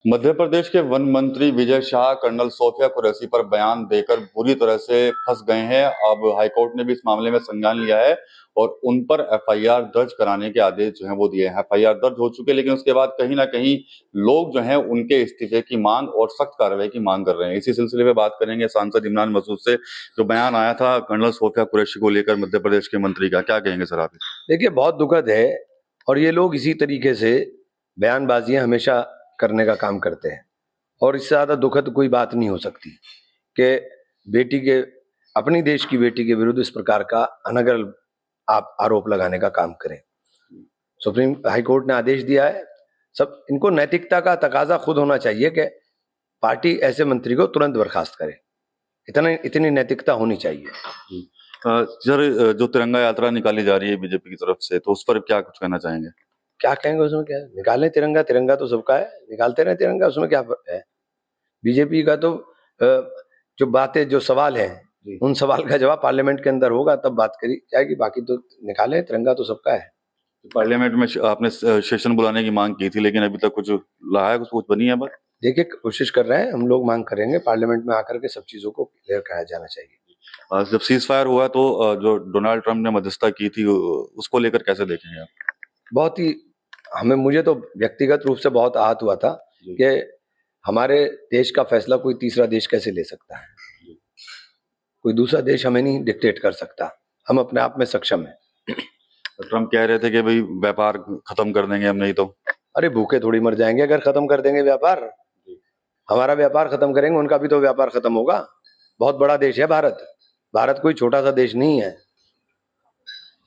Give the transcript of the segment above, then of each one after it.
मध्य प्रदेश के वन मंत्री Vijay Shah colonel Sophia Qureshi पर बयान देकर बुरी तरह से फंस गए हैं। अब हाईकोर्ट ने भी इस मामले में संज्ञान लिया है और उन पर एफआईआर दर्ज कराने के आदेश जो है वो दिए हैं। एफआईआर दर्ज हो चुके हैं, लेकिन उसके बाद कहीं ना कहीं लोग जो हैं उनके इस्तीफे की मांग और सख्त कार्रवाई की मांग कर रहे हैं। इसी सिलसिले में बात करेंगे सांसद इमरान मसूद से। जो बयान आया था कर्नल सोफिया कुरैशी को लेकर मध्य प्रदेश के मंत्री का, क्या कहेंगे सर आप? देखिए, बहुत दुखद है और ये लोग इसी तरीके से बयानबाजियां हमेशा करने का काम करते हैं और इससे ज़्यादा दुखद कोई बात नहीं हो सकती कि बेटी के अपनी देश की बेटी के विरुद्ध इस प्रकार का अनर्गल आप आरोप लगाने का काम करें। सुप्रीम हाई कोर्ट ने आदेश दिया है, सब इनको नैतिकता का तकाजा खुद होना चाहिए कि पार्टी ऐसे मंत्री को तुरंत बर्खास्त करे। इतनी नैतिकता होनी चाहिए। सर, जो तिरंगा यात्रा निकाली जा रही है बीजेपी की तरफ से, तो उस पर क्या कुछ कहना चाहेंगे? क्या कहेंगे उसमें? क्या निकालें तिरंगा, तिरंगा तो सबका है, निकालते रहे तिरंगा, उसमें क्या है? बीजेपी का तो जो बातें, जो सवाल हैं, उन सवाल का जवाब पार्लियामेंट के अंदर होगा, तब बात करी जाएगी। बाकी तो निकालें, तिरंगा तो सबका है। पार्लियामेंट में आपने सेशन बुलाने की मांग की थी, लेकिन अभी तक कुछ लाया, कुछ बनी है बात? देखिए, कोशिश कर रहे हैं, हम लोग मांग करेंगे पार्लियामेंट में आकर के सब चीजों को क्लियर कराया जाना चाहिए। जब सीज फायर हुआ तो जो डोनाल्ड ट्रंप ने मध्यस्थता की थी, उसको लेकर कैसे देखेंगे आप? बहुत ही मुझे तो व्यक्तिगत रूप से बहुत आहत हुआ था कि हमारे देश का फैसला कोई तीसरा देश कैसे ले सकता है। कोई दूसरा देश हमें नहीं डिक्टेट कर सकता, हम अपने आप में सक्षम हैं। ट्रंप कह रहे थे कि भाई व्यापार खत्म कर देंगे हम, नहीं तो। अरे भूखे थोड़ी मर जाएंगे अगर खत्म कर देंगे व्यापार। हमारा व्यापार खत्म करेंगे, उनका भी तो व्यापार खत्म होगा। बहुत बड़ा देश है भारत, भारत कोई छोटा सा देश नहीं है।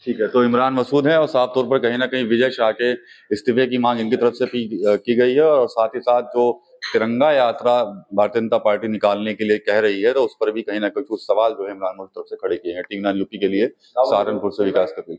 ठीक है, तो इमरान मसूद है और साफ तौर पर कहीं ना कहीं विजय शाह के इस्तीफे की मांग इनकी तरफ से की गई है, और साथ ही साथ जो तिरंगा यात्रा भारतीय जनता पार्टी निकालने के लिए कह रही है, तो उस पर भी कहीं ना कहीं कुछ सवाल जो है इमरान मसूद तरफ से खड़े किए हैं। टीम 9 यूपी के लिए सहारनपुर से विकास कपिल।